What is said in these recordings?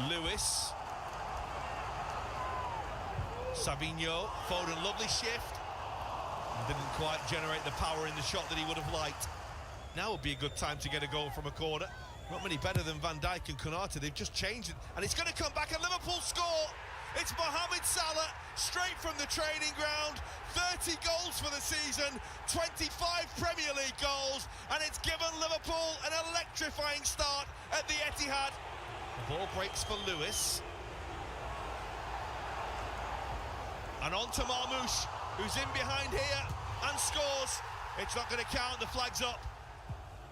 Lewis. Savinho, Foden, lovely shift. Didn't quite generate the power in the shot that he would have liked. Now would be a good time to get a goal from a corner. Not many better than Van Dijk and Konate. They've just changed it, and it's going to come back, and Liverpool score. It's Mohamed Salah, straight from the training ground. 30 goals for the season, 25 Premier League goals, and it's given Liverpool an electrifying start at the Etihad. The ball breaks for Lewis. And on to Marmoush, who's in behind here and scores. It's not going to count, the flag's up.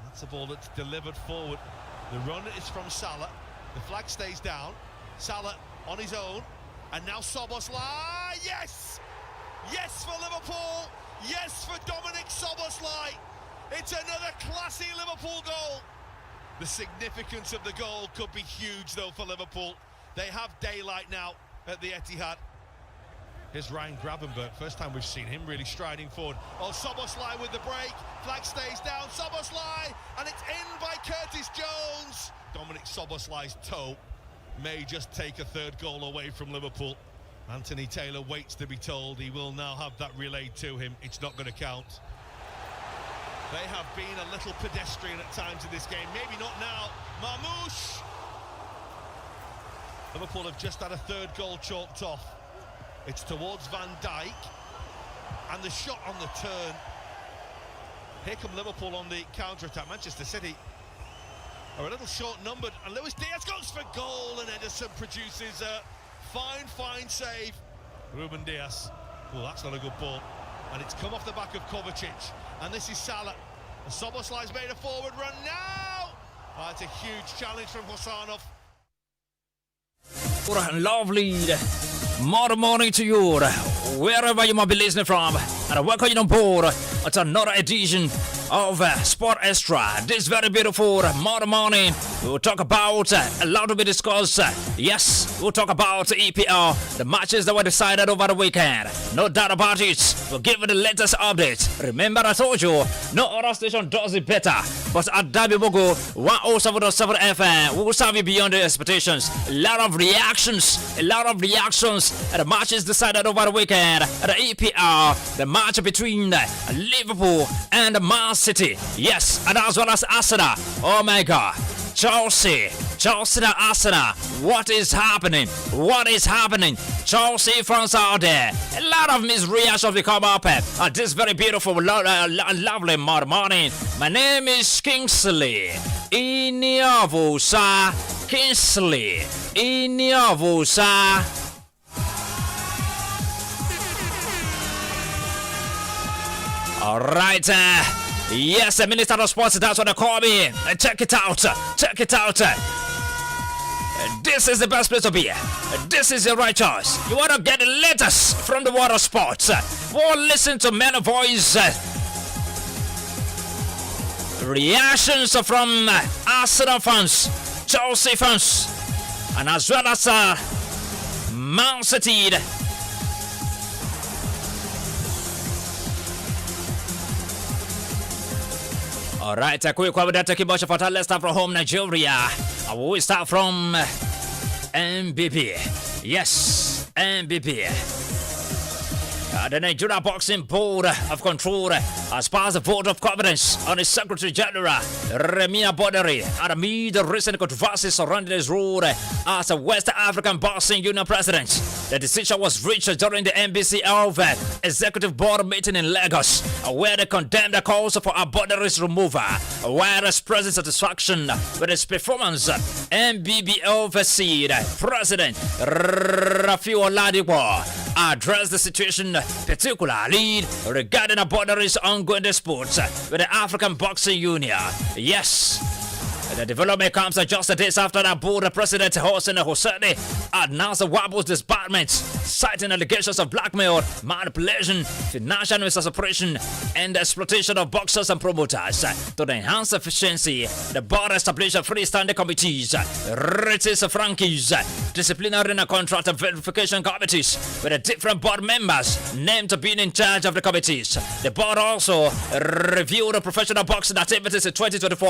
That's a ball that's delivered forward. The run is from Salah. The flag stays down. Salah on his own. And now Szoboszlai. Yes! Yes for Liverpool. Yes for Dominic Szoboszlai. It's another classy Liverpool goal. The significance of the goal could be huge, though, for Liverpool. They have daylight now at the Etihad. Here's Ryan Gravenberch. First time we've seen him really striding forward. Oh, Szoboszlai with the break. Flag stays down. Szoboszlai, and it's in by Curtis Jones. Dominic Szoboszlai's toe may just take a third goal away from Liverpool. Anthony Taylor waits to be told. He will now have that relayed to him. It's not going to count. They have been a little pedestrian at times in this game. Maybe not now. Marmoush. Liverpool have just had a third goal chalked off. It's towards Van Dijk, and the shot on the turn. Here come Liverpool on the counter-attack. Manchester City are a little short-numbered, and Luis Diaz goes for goal, and Ederson produces a fine save. Ruben Diaz. Well, that's not a good ball, and it's come off the back of Kovacic, and this is Salah. Szoboszlai's made a forward run now. Oh, it's a huge challenge from Hosanov. Lovely morning to you, wherever you might be listening from, and I welcome you on board to another edition of Sport Extra. This very beautiful morning, we'll talk about a lot to be discussed. Yes, we'll talk about EPL, the matches that were decided over the weekend. No doubt about it. We'll give you the latest update. Remember, I told you, no other station does it better. But Adamimogo 107.7 FM, we will serve you beyond the expectations. A lot of reactions at the matches decided over the weekend. At the EPL, the match between Liverpool and Man City. Yes, and as well as Arsenal. Oh my God. Chelsea and Arsenal. What is happening? Chelsea fans out there. A lot of misreactions will come up at this very beautiful, lovely morning. My name is Kingsley Iniovosa. Kingsley Iniovosa. All right, yes, Minister of Sports, that's what they call me. Check it out. This is the best place to be. This is the right choice. You want to get the latest from the world of sports. Well, listen to many voice reactions from Arsenal fans, Chelsea fans, and as well as Man City. Alright, a quick one with that taking much for that. Let's start from home, Nigeria. I will start from MBP. Yes, MBP. The Nigeria Boxing Board of Control has passed a vote of confidence on its Secretary General, Remina Boderi, amid the recent controversy surrounding his role as a West African Boxing Union President. The decision was reached during the NBCL Executive Board meeting in Lagos, where they condemned the calls for Boderi's removal, while expressing satisfaction with his performance. NBBL President Rafiu Oladipo addressed the situation, particularly regarding Boderi's ongoing disputes with the African Boxing Union. Yes, the development comes just days after the board president Hossein Hosseini announced the Wabo's disbandment, citing allegations of blackmail, manipulation, financial misappropriation, and exploitation of boxers and promoters. To enhance efficiency, the board established freestanding committees, rates franchises, disciplinary and contract verification committees, with the different board members named to be in charge of the committees. The board also reviewed the professional boxing activities in 2024.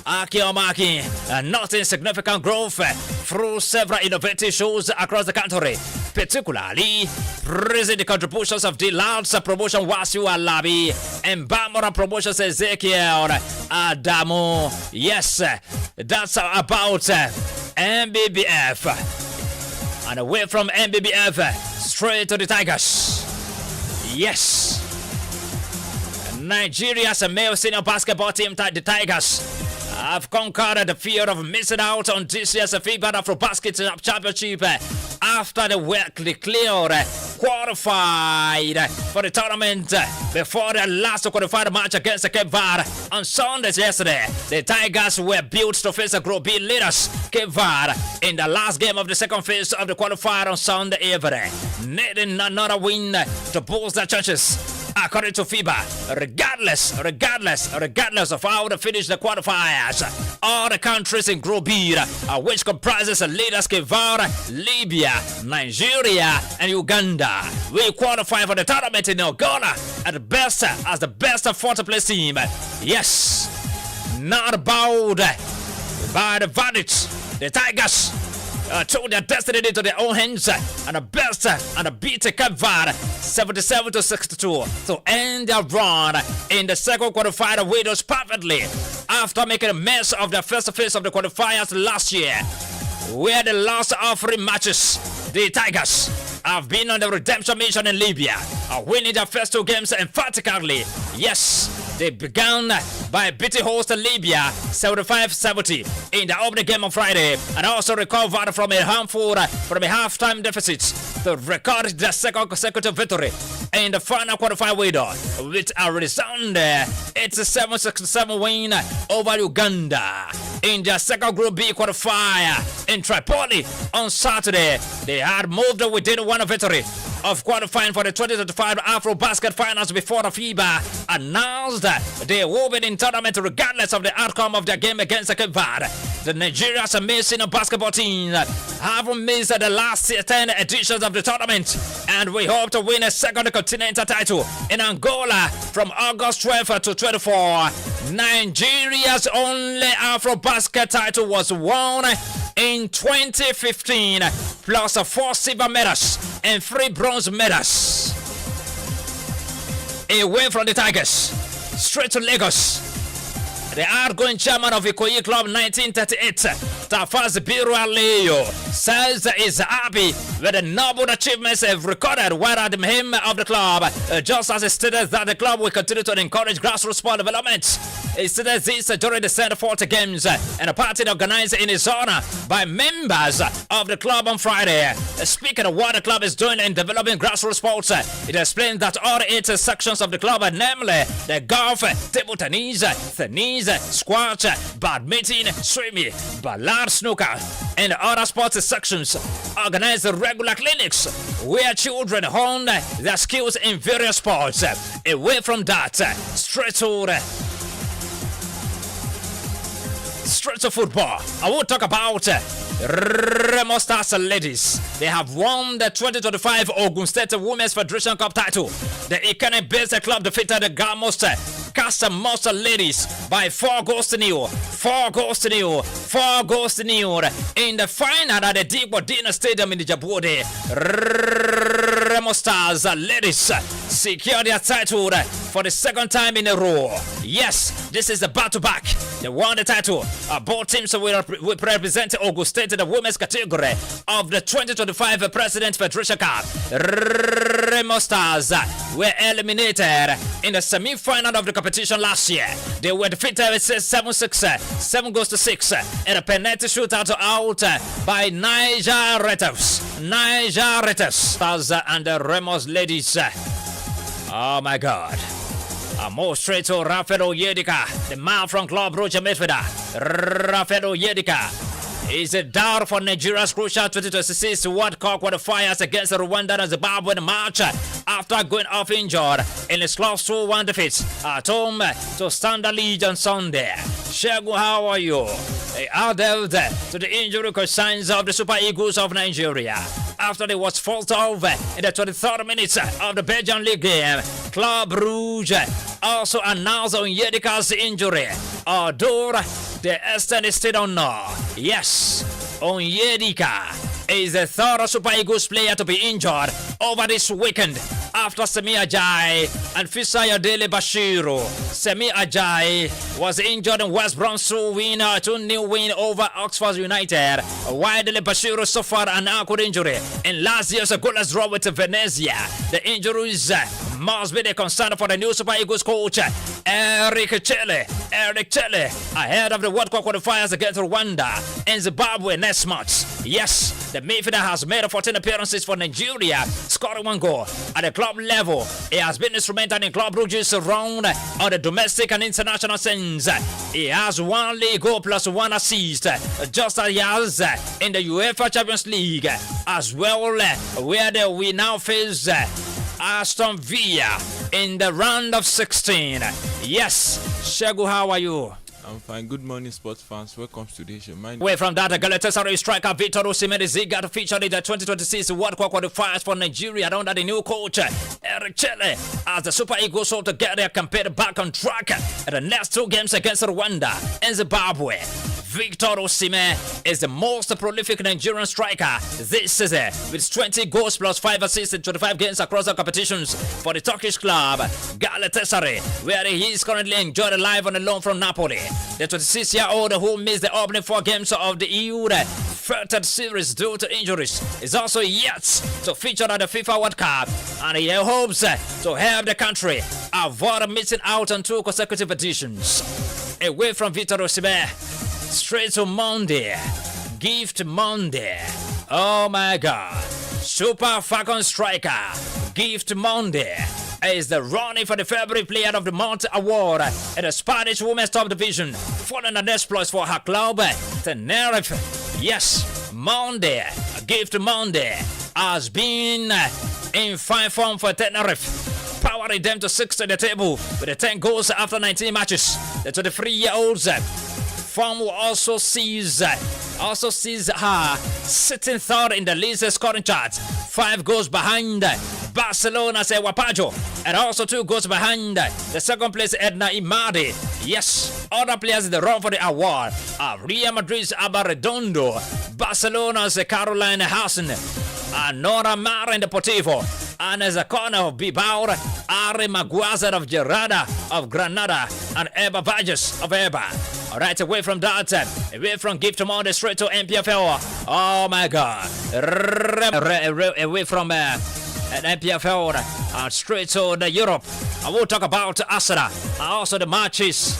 Akioma marking not insignificant growth through several innovative shows across the country, particularly praising the contributions of the Lads Promotion Wasiu Alabi and Bamora Promotions Ezekiel Adamo. Yes, that's about MBBF. And away from MBBF, straight to the Tigers. Yes. Nigeria's male senior basketball team, the Tigers, have conquered the fear of missing out on this year's FIBA Afrobasket Championship after they were declared qualified for the tournament before their last qualified match against Cape Verde on Sunday yesterday. The Tigers were built to face the Group B leaders, Cape Verde, in the last game of the second phase of the qualifier on Sunday evening, needing another win to boost their chances. According to FIBA, regardless of how they finish the qualifiers, all the countries in Group B, which comprises the leaders Cape Verde, Libya, Nigeria, and Uganda, will qualify for the tournament in Angola as the best fourth place team. Yes, not bowed by the verdict. The Tigers took their destiny into their own hands and the best and beat Cape Verde 77-62 to end their run in the second qualifier windows perfectly after making a mess of their first phase of the qualifiers last year, where they lost all 3 matches. The Tigers have been on the redemption mission in Libya, winning their first 2 games emphatically. Yes, they began by beating host Libya 75-70 in the opening game on Friday, and also recovered from a halftime deficit to record their second consecutive victory in the final qualifying window with a resounding 87-67 win over Uganda in their second Group B qualifier in Tripoli on Saturday. They had moved within one victory of qualifying for the 2025 Afrobasket Finals before the FIBA announced they will be in tournament regardless of the outcome of their game against Cape Verde. The Nigeria's amazing basketball team have missed the last 10 editions of the tournament, and we hope to win a second continental title in Angola from August 12 to 24. Nigeria's only Afrobasket title was won in 2015, plus 4 silver medals and 3 bronze medals. Away from the Tigers, straight to Lagos. The outgoing chairman of Ikoyi Club 1938, Tafaz Biro Aliyo, says he's happy with the noble achievements they've recorded while at the helm of the club, just as he stated that the club will continue to encourage grassroots sport development. He stated this during the Center 40 Games and a party organized in his honor by members of the club on Friday. Speaking of what the club is doing in developing grassroots sports, it explains that all 8 sections of the club, namely the golf, table tennis, squash, badminton, swimming, ballad, snooker, and other sports sections, organize regular clinics where children hone their skills in various sports. Away from that, straight to football. I will talk about Remo Stars ladies. They have won the 2025 Ogun State Women's Federation Cup title. The Ikane-based club defeated the Gamos Casa Monster ladies by 4 goals to nil. 4 goals to nil in the final at the Digbo Dina Stadium in the Djibouti. Remo Stars ladies secure their title for the second time in a row. Yes, this is the back-to-back. They won the title. Both teams will represent Ogun State in the women's category of the 2025 President Federation Cup. Remo Stars were eliminated in the semi-final of the competition last year. They were defeated 7-6, 7 goals to 6 in a penalty shootout out by Niger Raiders. Stars and the Remos ladies. Oh my God. More straight to Rafael Yedika, the man from Club Brugge midfielder. Rafael Yedika is a doubt for Nigeria's crucial 2026 World Cup qualifiers against Rwanda and Zimbabwe in March after going off injured in his club's 2-1 defeat at home to Standard Liège on Sunday. Shegun, how are you? They are delved to the injury concerns of the Super Eagles of Nigeria after they was forced off in the 23rd minute of the Belgian League game. Club Brugge also announced on Yedika's injury, although The Eastern is still on now. Yes, Onyedika is the third Super Eagles player to be injured over this weekend after Semi Ajayi and Fisaya Dele Bashiru. Semi Ajayi was injured in West Brom's 2-0 win over Oxford United, while Dele Bashiru suffered an ankle injury in last year's goalless draw with Venezia. The injuries must be the concern for the new Super Eagles coach, Eric Chelle, ahead of the World Cup qualifiers against Rwanda and Zimbabwe next month. Yes, the midfielder has made 14 appearances for Nigeria, scoring 1 goal. At the club level, he has been instrumental in Club Brugge's run on the domestic and international sense. He has 1 league goal plus 1 assist, just as he has in the UEFA Champions League as well, where we now face Aston Villa in the round of 16. Yes, Shegu, how are you? I'm fine. Good morning, sports fans. Welcome to today's show. Away from that, Galatasaray striker Victor Osimhen is eager to feature in the 2026 World Cup qualifiers for Nigeria under the new coach Eric Chelle, as the Super Eagles hope to get their campaign back on track at the next 2 games against Rwanda and Zimbabwe. Victor Osimhen is the most prolific Nigerian striker this season, with 20 goals plus 5 assists in 25 games across the competitions for the Turkish club Galatasaray, where he is currently enjoying life on a loan from Napoli. The 26-year-old, who missed the opening 4 games of the EU third series due to injuries, is also yet to feature at the FIFA World Cup, and he hopes to help the country avoid missing out on 2 consecutive editions. Away from Victor Osimhen, straight to Monday, Gift Monday. Oh my God, Super Falcon striker Gift Monday is the running for the February Player of the Month award in the Spanish Women's Top Division, following an exploit for her club, Tenerife. Yes, Monday, Gift Monday, has been in fine form for Tenerife, powering them to 6th at the table with 10 goals after 19 matches. The 23-year-old's form also sees her sitting 3rd in the league's scoring chart, 5 goals behind Barcelona's Wapajo, and also 2 goals behind the 2nd place Edna Imadi. Yes, other players in the run for the award are Real Madrid's Abaredondo, Barcelona's Caroline Hassan, and Nora Mara in the Deportivo, and as a corner of Bilbao, Ari Maguazar of Gerrada of Granada, and Eba Vages of Eba. Alright, away from that, away from Gift Monday, straight to MPFL. Oh my God. Away from MPFL, straight to the Europe. I will talk about Arsenal, and also the matches.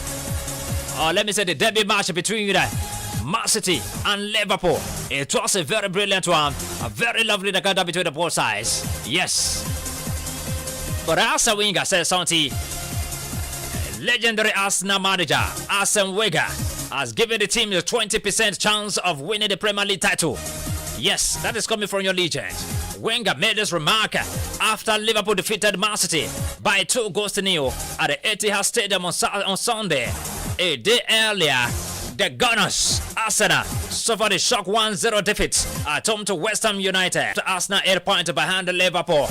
Let me say the derby match between Man City and Liverpool. It was a very brilliant one, a very lovely encounter between the both sides. Yes. But Arsene Wenger says something. Legendary Arsenal manager Arsene Wenger has given the team a 20% chance of winning the Premier League title. Yes, that is coming from your legend. Wenger made this remark after Liverpool defeated Man City by 2-0 at the Etihad Stadium on Sunday. A day earlier, the Gunners, Arsenal, suffered a shock 1-0 defeat at home to West Ham United. Arsenal 8 points behind Liverpool.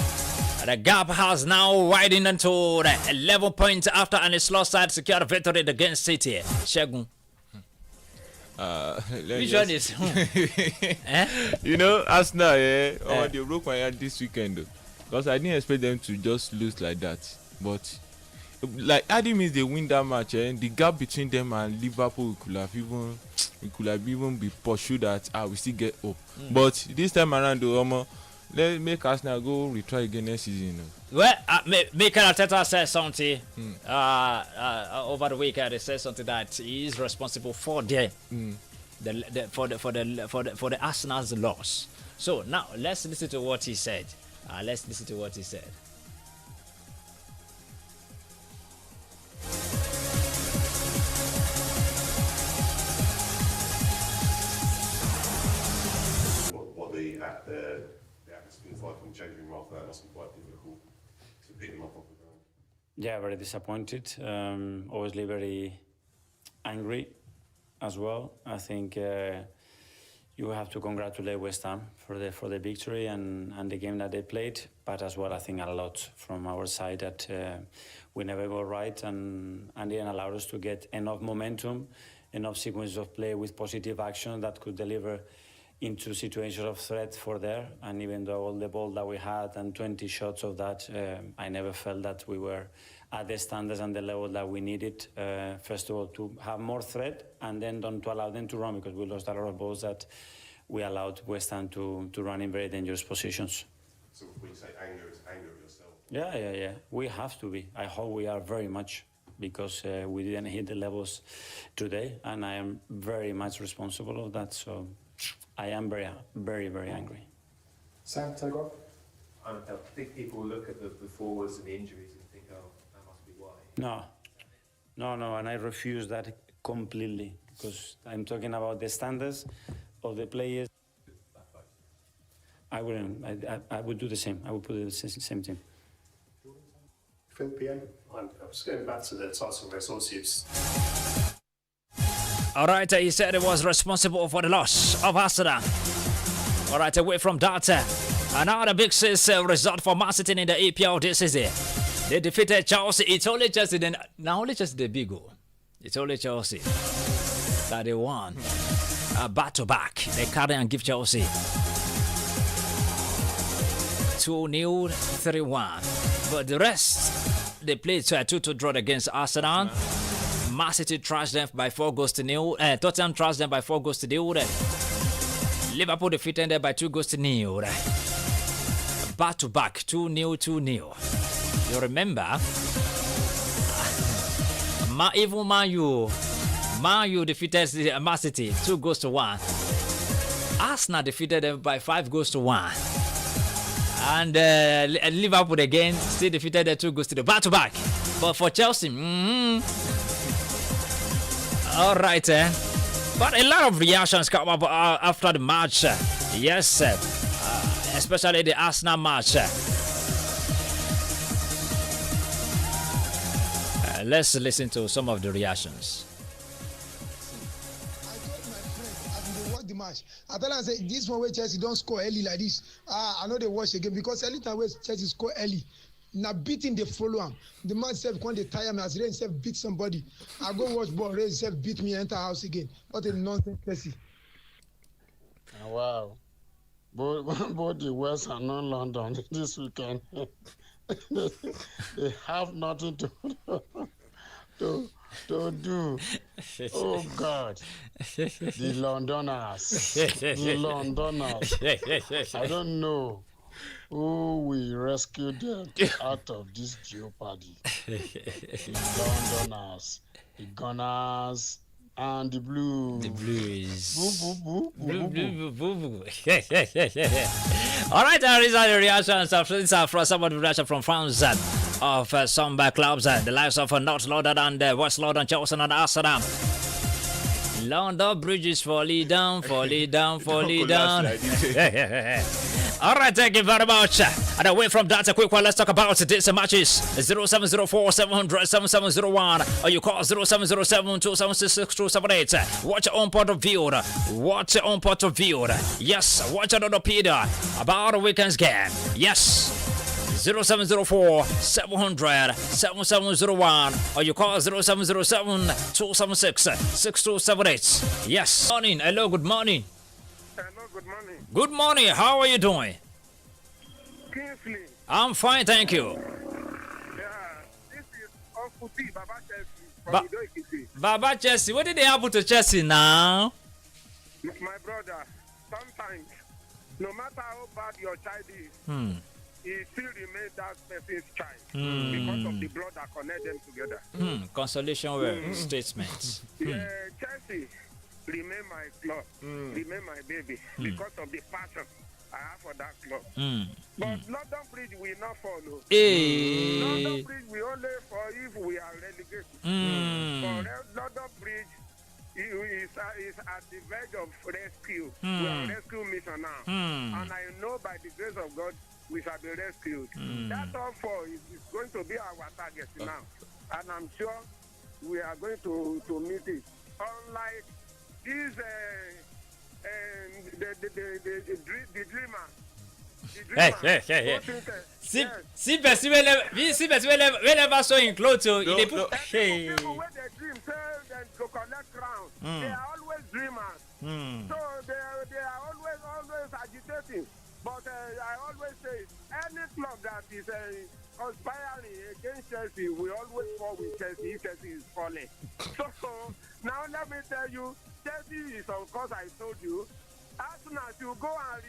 The gap has now widened to 11 points after an slow side secured victory against City. Shegun. Which one is? You know, Arsenal, they broke my heart this weekend, because I didn't expect them to just lose like that. But like Adi means they win that match, the gap between them and Liverpool could have even be pursued that we still get up. But this time around, let's make Arsenal go retry again next season. Well, Mikel Arteta said something over the weekend. He said something that he is responsible for the Arsenal's loss. So now let's listen to what he said. What the atmosphere is like in the changing room after that must be quite difficult to pick them up off the ground. Yeah, very disappointed. Obviously, very angry as well. I think you have to congratulate West Ham for the victory and the game that they played. But as well, I think a lot from our side that we never got right and didn't allow us to get enough momentum enough sequences of play with positive action that could deliver into situations of threat for there. And even though all the ball that we had and 20 shots of that, I never felt that we were at the standards and the level that we needed. First of all, to have more threat, and then don't to allow them to run, because we lost a lot of balls that we allowed West Ham to run in very dangerous positions. So when you say anger, it's anger at yourself? Yeah. We have to be. I hope we are very much, because we didn't hit the levels today, and I am very much responsible of that. So I am very, very, very angry. Sam, take off. I think people look at the forwards and the injuries and think, oh, that must be why. No, and I refuse that completely, because I'm talking about the standards of the players. I wouldn't. I would do the same. I would put it the same team. Phil PM. I'm just going back to the title race. Obviously, All right, he said it was responsible for the loss of Arsenal. All right, away from that, another big result for Man City in the EPL this season. They defeated Chelsea. It's only Chelsea. Now only Chelsea the big goal. It's only Chelsea that they won. Back-to-back. They carry and give Chelsea 2-0, 3-1. But the rest, they played 2-2 draw against Arsenal. Man City trashed them by 4-0. Tottenham trashed them by 4-0. Liverpool defeated them by 2-0. Back-to-back, 2-0, 2-0. You remember? Even Man U defeated Man City 2-1. Arsenal defeated them by 5-1. And Liverpool again still defeated them 2-0. Back-to-back. But for Chelsea, all right. But a lot of reactions come up after the match. Yes, especially the Arsenal match. Let's listen to some of the reactions. I told my friend, as they watch the match, I tell am say this one where Chelsea don't score early like this. I know they watch again, because every time where Chelsea score early, now beating they follow him. The man self when they tire me, as Rain self beat somebody. I go watch ball, Rain self beat me, enter house again. What a nonsense Chelsea. Wow. Both the West and non-London this weekend. They have nothing to do. Oh God, the Londoners. I don't know who will rescue them out of this jeopardy. The Londoners, the Gunners, and the Blues. The Blues. Boo, boo, boo, boo, boo, boo. All right, these are the reactions. These are from some of the reactions from fans of some clubs, the likes of North London and West London, Chelsea and Arsenal. London bridges falling down. All right, thank you very much. And away from that, a quick one, let's talk about these matches. 0704 700 7701, or you call 0707 276 Watch your own point of view. Yes, watch another opinion about the weekend's game. Yes. 0704 700 7701, or you call 0707 276 6278. Yes. Morning. Hello, good morning. Hello, good morning. Good morning. How are you doing? Kingsley. I'm fine, thank you. Yeah, this is Uncle T, Baba Chelsea from Ido Ekiti. Baba Chelsea, what did they happen to Chelsea now? My brother, sometimes, no matter how bad your child is, he still remains that person's child because of the blood that connects them together. Consolation word statements. Yeah, Chelsea remain my club, remain my baby because of the passion I have for that club. But London Bridge will not follow. London Bridge will only fall if we are relegated. For London Bridge is at the verge of rescue. We are rescue mission now. And I know by the grace of God, we shall be rescued. That all for is going to be our target now. And I'm sure we are going to meet it. Unlike this, the dreamer. See, person whenever so in clothes, so people when they dream, say they go collect crown. They are always dreamers. So they are always agitating. But I always say, any club that is conspiring against Chelsea will always fall with Chelsea if Chelsea is falling. So now let me tell you, Chelsea is, of course, I told you, Arsenal should go and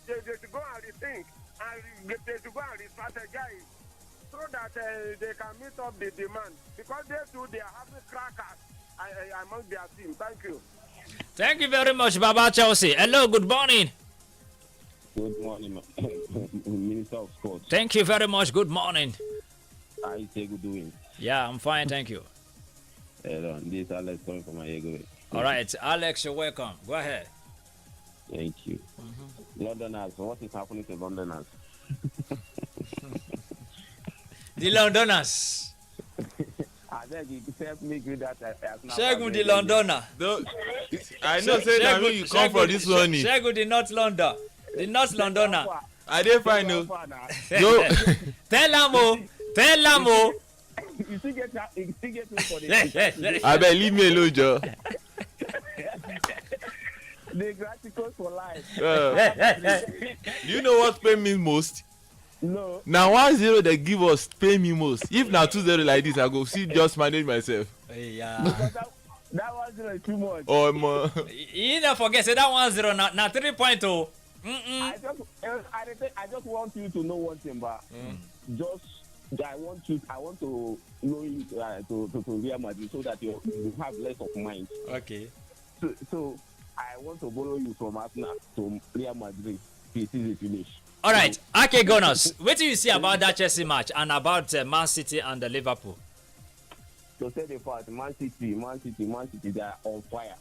they should go and rethink and they should go and re-strategize so that they can meet up the demand, because they too, they are having crackers among their team. Thank you. Thank you very much, Baba Chelsea. Hello, good morning. Good morning, Minister of Sports. Thank you very much. Good morning. How you say good doing? Yeah, I'm fine, thank you. Hello, this is Alex coming from my ego. All right, Alex, you're welcome. Go ahead. Thank you. Londoners, what is happening to Londoners? The Londoners. I beg you, help me with that. Shegun the Londoner. I know, say that when you come from this one. Shegun the North London. The North Londoner. I didn't find no. Tell Amo. Tell Amo. You still get me for the. I bet leave me alone, Joe. The graticos for life. Do you know what pain means most? No. Now 1-0 they give us pay me most. If now 2-0 like this, I go see just manage myself. Yeah. Because that 1-0 is too much. Oh man. You don't forget, say that 1-0 now 3 point. I just want you to know one thing, but I want to know you to Real Madrid so that you have less of mind. Okay. So I want to borrow you from Arsenal to Real Madrid. This is finish. All right, okay, Gunners. What do you see about that Chelsea match and about Man City and the Liverpool? To say the fact, Man City, they are on fire.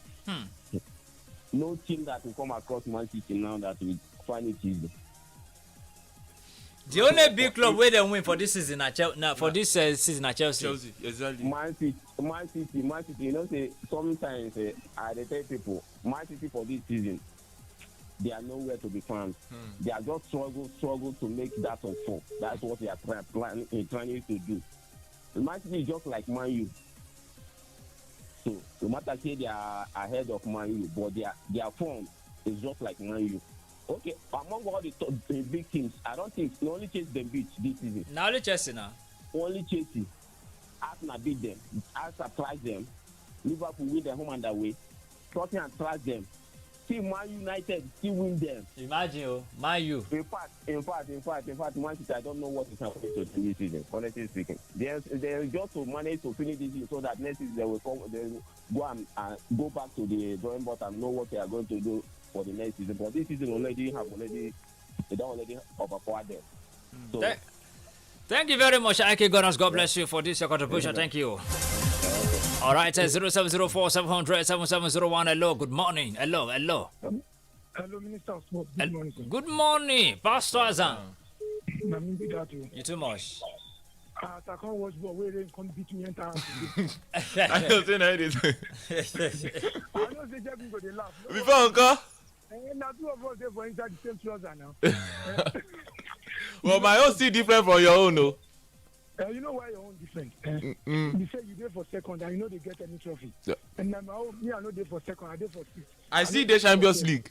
No team that will come across Man City now that will find it easy. The only big club where they win for this season at season at Chelsea. Chelsea, exactly. Man City. You know, say sometimes I tell people, Man City for this season, they are nowhere to be found. They are just struggle to make that of four. That's what they are trying to do. Man City is just like Man U. So no matter say they are ahead of Man U, but their form is just like Man U. Okay, among all the big teams, I don't think they only Chelsea them beat this season. Now only Chelsea now. Only Chelsea. Arsenal beat them. Arsenal thrashed them. Liverpool win their home and away. Tottenham thrashed them. See Man United still win them. Imagine, Man U. In fact, Man City, I don't know what is happening to them this season, honestly speaking. They're just to manage to finish this season so that next season they will go and go back to the drawing board and know what they are going to do for the next season. But this season they don't already overpower them. So, thank you very much, Ike Gunners. God bless you for this your contribution. Thank you. All right, 0704 700 7701. Hello, good morning. Hello. Hello, Minister of Sports. Good morning, sir. Good morning, Pastor Azan. You too much. I can't watch ball where they come beat me entire. I don't say that it. I know they just go they laugh. Before Uncle. Now two of us they for inside the same trouser now. Well, my own still different from your own, no. You know why your own different? You say you there for second and you know they get any trophy. Yeah. And now my own, me I know they for second, I there for sixth. I see the Champions League.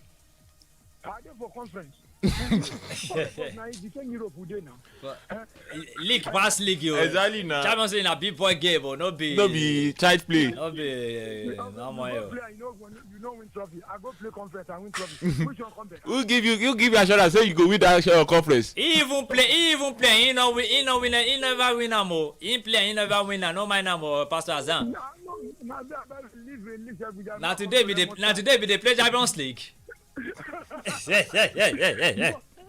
I there for conference. Now it's the same Europe we do now. League pass league you. Exactly now. Champions League na big boy game, but no be child play. No be no more. You know win trophy. I go play conference and win trophy. Which one come better? Who give you assurance say you go win that conference? He even play. He never win am o. He play, he never win am. No mind am o, Pastor Azan. Now today be the play Champions League. The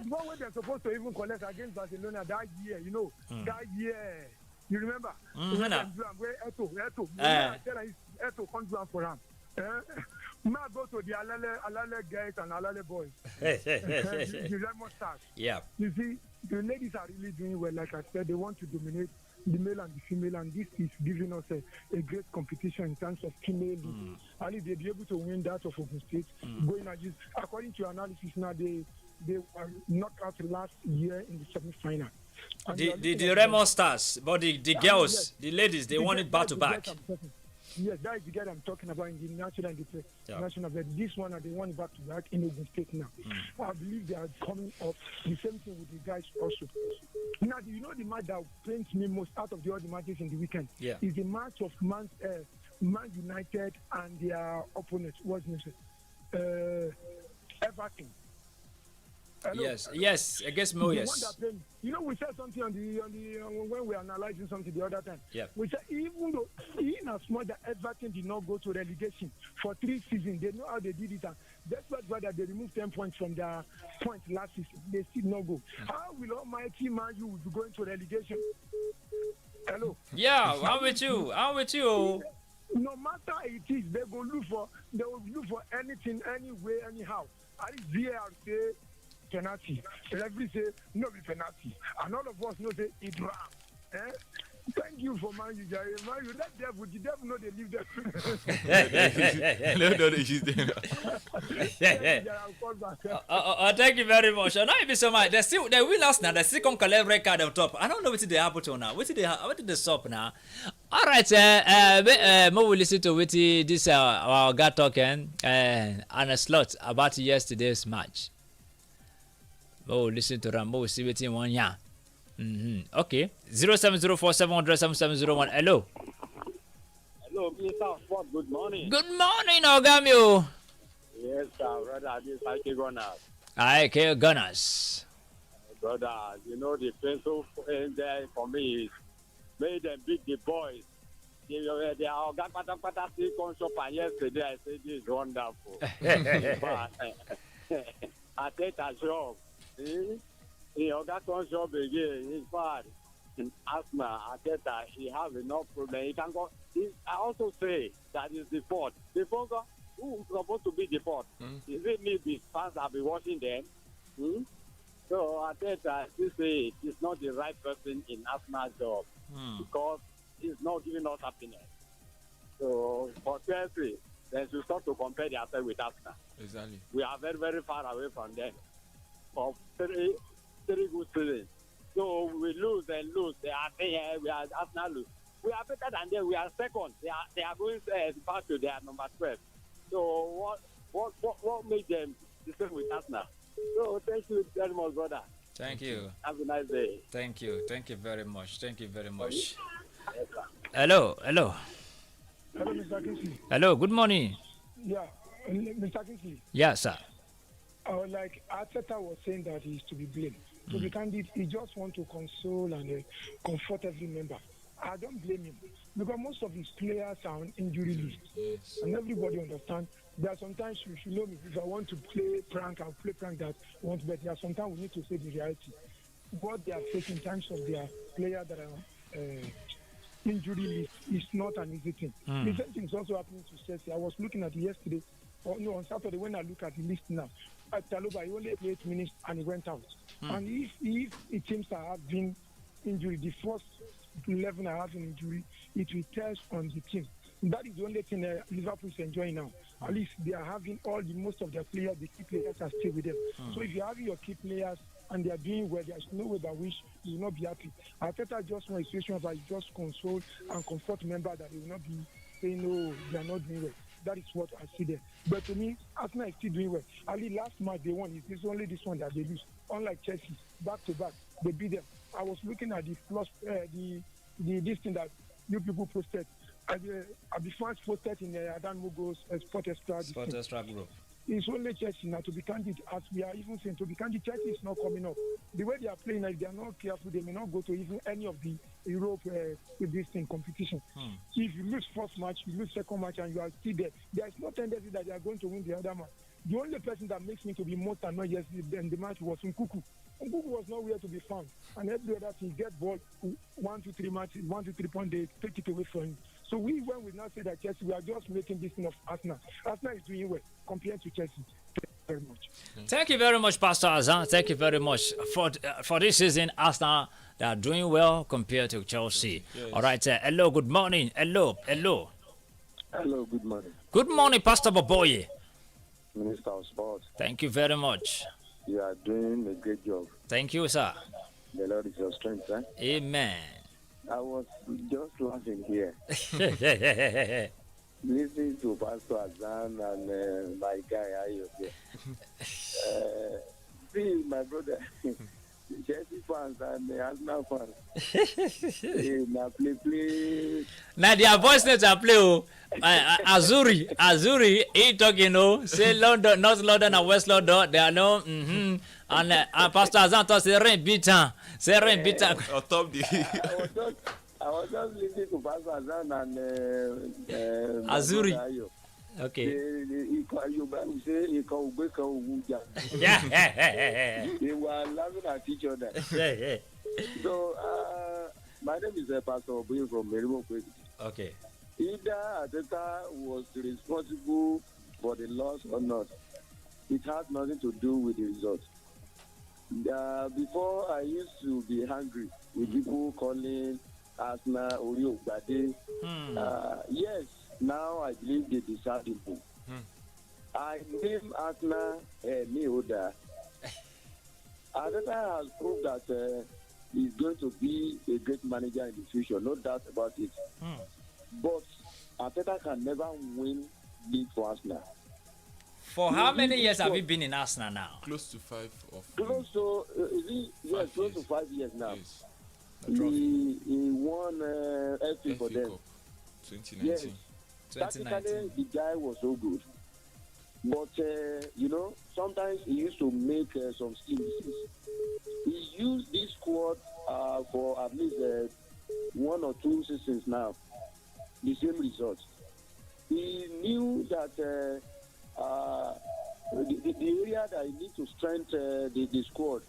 one where they're supposed to even collect against Barcelona that year, you know, that year. You remember? Where Eto can't do for him. Ma go to the Alale guys and Alale boys. The Lemon Stars. Yeah. You see, the ladies are really doing well. Like I said, they want to dominate the male and the female, and this is giving us a great competition in terms of female. And if they'll be able to win that of Ogun State, going at this, according to your analysis now, they were knocked out last year in the semi-final. The Remo Stars, but the girls, the ladies, they won it back to back. Yes, that is the guy I'm talking about in the national and the national bed. This one are the one back to back in Ogun State now. I believe they are coming up. The same thing with the guys also. Now, you know the match that pains me most out of all the matches in the weekend is the match of Man United and their opponent. What's his name? Everton. Hello? Yes, against Mo, yes. You know, we said something on the when we were analyzing something the other time. Yeah. We said even though in as much that Everton did not go to relegation for 3 seasons, they know how they did it. And despite that they removed 10 points from their points last season, they still not go. How will Almighty Man you be going to relegation? Hello. Yeah, I'm with you. No matter it is, they will look for anything, anyway, anyhow. I VAR say penalty. Referee say no be penalty. And all of us know say it wrong. Thank you for Man U, Jerry. Man U, that devil, the devil know they leave them. Thank you very much. Now if so much, they will last now. They still come collect red card on top. I don't know what they happen to now. What did they stop now? All right, more will listen to what this our guy talking and a slot about yesterday's match. More listen to them. More see what in 1 year. Okay. 07047007701. Hello. Hello, Mr. Sport. Good morning. Good morning, Ogamio. Yes, sir, brother. This is IK Gunners. IK Gunners. Brother, you know the pencil there for me is made them beat the boys. They are Pata still come shop, and yesterday I said this is wonderful. I take a job. That one job again, in fact, in asthma, Ateta, he has enough problem. He can go. I also say that is the fault. The fault, who is supposed to be the fault? Is it me, the fans have been watching them? So Ateta, this say he's not the right person in asthma job because he's not giving us happiness. So for Chelsea, they should start to compare themselves with Arsenal. Exactly. We are very, very far away from them. For three good seasons. So we lose and lose. They are saying we are Arsenal lose. We are better than them. We are second. They are going back to their number 12. So what made them the same with Arsenal? So thank you very much, brother. Thank you. Have a nice day. Thank you. Thank you very much. Thank you very much. Yes, sir. Hello. Hello, Mr. Kingsley. Hello. Good morning. Yeah, Mr. Kingsley. Yeah, sir. Like Arteta was saying that he's to be blamed. To be candid, he just wants to console and comfort every member. I don't blame him because most of his players are on injury list, and everybody understands that sometimes you should know me. If I want to play prank, I'll play prank that won't bet. There sometimes we need to say the reality. What they are facing in terms of their players that are injury list is not an easy thing. The same thing is also happening to Chelsea. I was looking at it yesterday. On Saturday when I look at the list now, at Taloba he only played 8 minutes and he went out. And if it seems to have been injury, the first 11 are having injury, it will test on the team. That is the only thing Liverpool is enjoying now. At least they are having most of their players, the key players are still with them. So if you're having your key players and they are doing well, there's no way by which you will not be happy. Arteta just want a situation where he just console and comfort members that they will not be saying, no, they are not doing well. That is what I see there. But to me, Arsenal is still doing well. Only last match they won. It's only this one that they lose. Unlike Chelsea, back to back, they beat them. I was looking at this thing that you people posted. The fans posted in Adamimogo's Sport Extra group. It's only Chelsea now, to be candid, as we are even saying, to be candid, Chelsea is not coming up. The way they are playing, if they are not careful, they may not go to even any of the Europe with this thing competition. If you lose first match, you lose second match, and you are still there is no tendency that they are going to win the other match. The only person that makes me to be most annoyed yesterday in the match was Nkuku. Nkuku was nowhere to be found, and every other team get ball 1, 2, 3 matches, 1, 2, 3 points, they take it away from him. So when we now say that Chelsea, we are just making this thing of Arsenal. Arsenal is doing well compared to Chelsea. Thank you very much. Thank you very much, Pastor Azan. Thank you very much for this season. Arsenal, they are doing well compared to Chelsea. Yes. All right. Hello. Good morning. Hello. Hello. Good morning. Good morning, Pastor Boboye. Minister of Sports. Thank you very much. You are doing a great job. Thank you, sir. The Lord is your strength, eh? Amen. I was just laughing here. Listening to Pastor Azan and my guy Ayo. See, my brother, Chelsea fans and Arsenal fans. Now play. Now their voice notes are play. Azuri, he talking, say London, North London and West London, they are no, and Pastor Azan thought say rain bitter, On top the. I was just listening to Pastor Azan and Azuri. Ayo. Okay. They were laughing at each other. So, my name is Pastor Obi from Merimo. Okay. Either Ateta was responsible for the loss or not, it has nothing to do with the result. Before, I used to be angry with people calling Arsenal Oreo Bade. Yes, now I believe they deserve it. I name Arsenal Neoda. Ateta has proved that he's going to be a great manager in the future, no doubt about it. But Ateta can never win league for Arsenal. For how many years have you been in Arsenal now? Close to 5 of. Close to close to 5 years now. Yes. He won FA for them. Cup, 2019. Yes. Practically, the guy was so good. But, sometimes he used to make some mistakes. He used this squad for at least 1 or 2 seasons now. The same result. He knew that the area that he needs to strengthen the squad,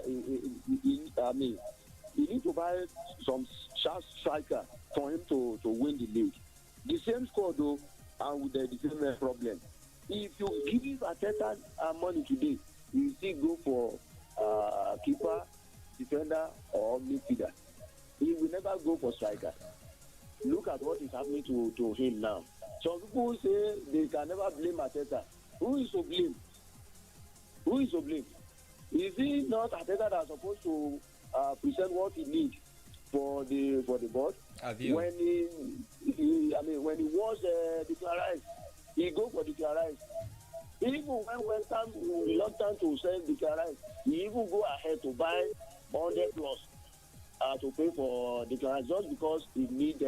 he needs to buy some sharp striker for him to win the league. The same squad though, and with the same problem. If you give Ateta money today, you still go for keeper, defender, or midfielder. He will never go for striker. Look at what is happening to him now. Some people say they can never blame Ateta. Who is to blame? Who is to blame? Is it not Ateta that is supposed to present what he needs for the board? When when he was declared, he go for declared. Even when West Ham reluctant to sell declared, he even go ahead to buy 100 plus to pay for declared just because he need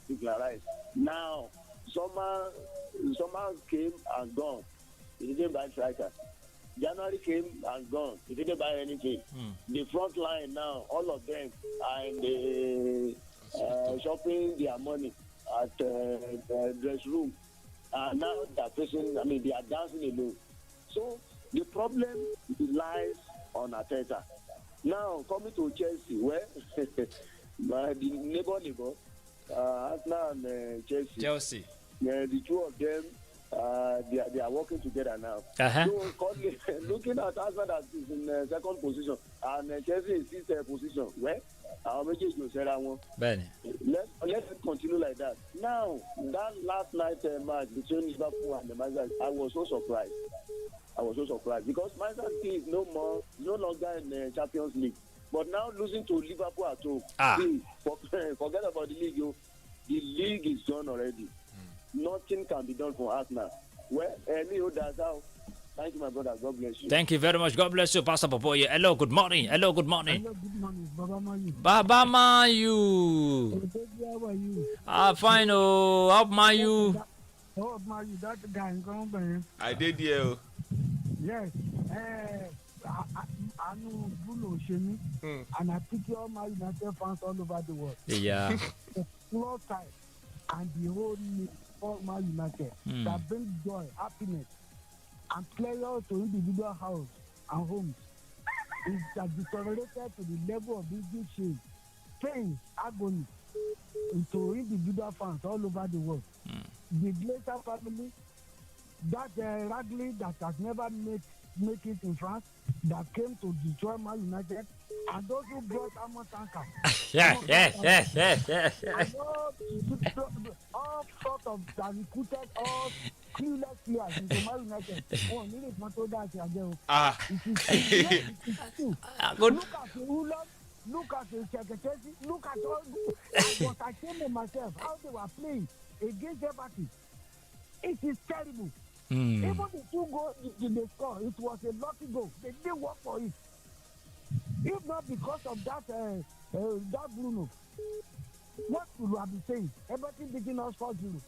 declared. Now, summer came and gone. He didn't buy striker. January came and gone. He didn't buy anything. The front line now, all of them are in the shopping their money at the dress room. Now they're facing, they are dancing alone. So the problem lies on Ateta. Now, coming to Chelsea, where the neighbor, Arsenal and Chelsea. The two of them, they are working together now. So, looking at Arsenal that is in second position and Chelsea in sixth position, where our message will say that one. Let's continue like that. Now, that last night match between Liverpool and the Manchester, I was so surprised because Manchester City is no longer in the Champions League. But now losing to Liverpool at home, forget about the league. The league is done already. Nothing can be done for us now. Well, that's how. Thank you, my brother. God bless you. Thank you very much. God bless you, Pastor Popoye. Hello, good morning. Hello, good morning, Baba Mayu. Baba Mayu. How are you? Fine, how Mayu? Oh, Mayu, that guy in Gombe. I did, yeah. Yes. I know Bruno Shemi, and I pity all my United fans all over the world. Yeah. The floor time and the whole all my United that brings joy, happiness, and pleasure to individual house and homes is deteriorated to the level of this shame, pain, agony into individual fans all over the world. The Glazer family, that Radley that has never make it in France, that came to destroy Man United, and those who brought Amon Tanka. All sorts of that recruited all clueless players into Man United. Oh, Nick Matoda again. Look at Look at the Chelsea. Look at all. I was ashamed of myself how they were playing against Everton. It is terrible. Even the 2 goals they scored, it was a lucky goal. They didn't work for it. If not because of that Bruno, what would we have been saying? Everything beating us 4-0.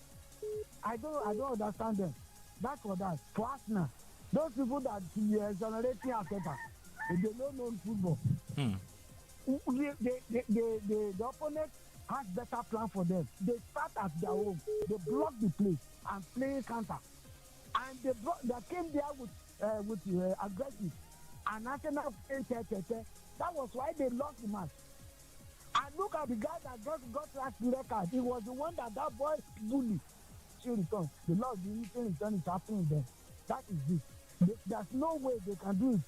I don't understand them. That's for that. For Arsenal, those people that exonerating Arteta, they don't know football. The opponent has better plan for them. They start at their home. They block the play and play counter. And they came there with aggressive. And Arsenal played. That was why they lost the match. And look at the guy that just got last record. He was the one that boy bullied. She returned. The Lord, the return is happening there. That is it. There's no way they can do it.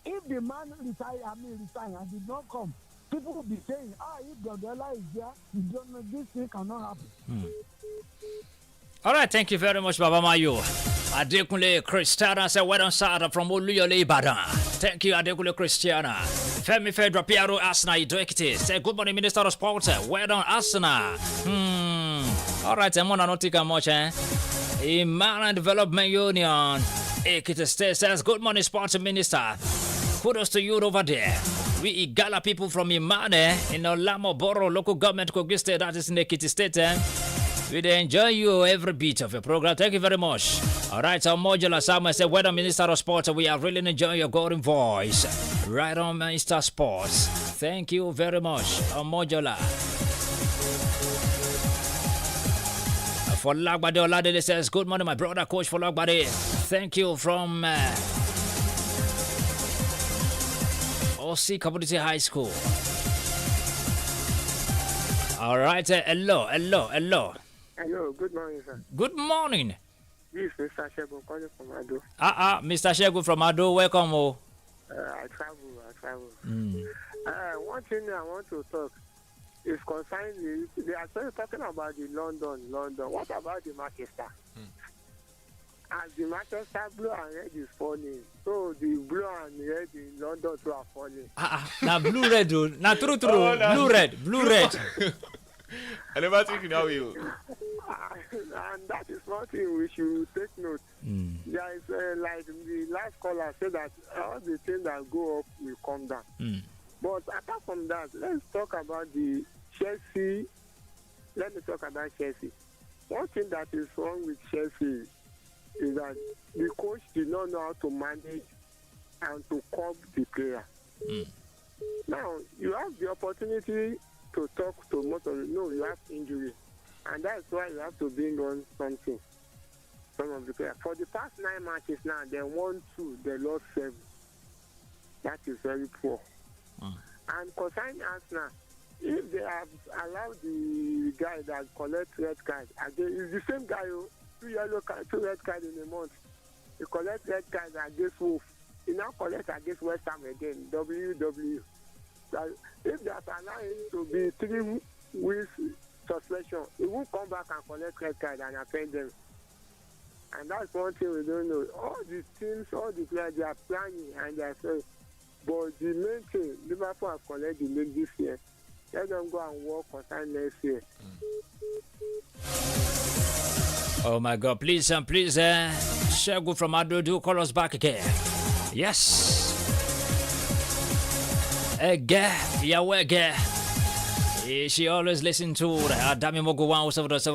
If the man resign and did not come, people will be saying, if Guardiola is there, you don't know, this thing cannot happen. All right, thank you very much, Baba Mayo. Adekunle Christiana said, well done, Sada from Oluyole Ibadan. Thank you, Adekunle Christiana. Femi Fedra Piero Arsenal Idoekite said, good morning, Minister of Sports. Well done, Arsenal. All right, I'm not taking much, Imana Development Union. Ekite State says, good morning, Sports Minister. Kudos to you over there. We Igala people from Imane in Olamo Borough local government Kogi State, that is in Ekiti State. We enjoy you every bit of your program. Thank you very much. All right, our modular Samuel said, well done, Minister of Sports. We are really enjoying your golden voice. Right on, Minister Sports. Thank you very much, our modular. For Lagbade Oladele says, good morning, my brother, Coach for Lagbade. Thank you from OC Community High School. All right, hello. Hello, good morning, sir. Good morning. This is Mr. Shegun calling from Ado. Mr. Shegun from Ado, welcome. I travel. One thing I want to talk is concerning they are talking about the London. What about the Manchester? As the Manchester blue and red is falling, so the blue and red in London too are falling. Now blue red, now true. Blue red. I never think that way. And that is one thing we should take note. There is like the last caller said that all the things that go up will come down. But apart from that, let's talk about the Chelsea. Let me talk about Chelsea. One thing that is wrong with Chelsea is that the coach did not know how to manage and to curb the player. Now, you have the opportunity to talk to most of them. No, you have injury. And that's why you have to bring on something. Some of the players. For the past 9 matches now, they won 2, they lost 7. That is very poor. And concerning Arsenal, if they have allowed the guy that collects red card, again, it's the same guy who 2 red cards in a month. He collects red cards against Wolf. He now collects against West Ham again, WW. If they are allowing him to be 3 weeks suspension, he won't come back and collect red card and offend them. And that's one thing we don't know. All the teams, all the players, they are planning and they are saying, but the main thing, Liverpool have collected the league this year. Let them go and work on time next year. Oh my God! Please, Shegun from Ado, do call us back again. Yes. Again, yeah, she always listen to Adamimogo 107.7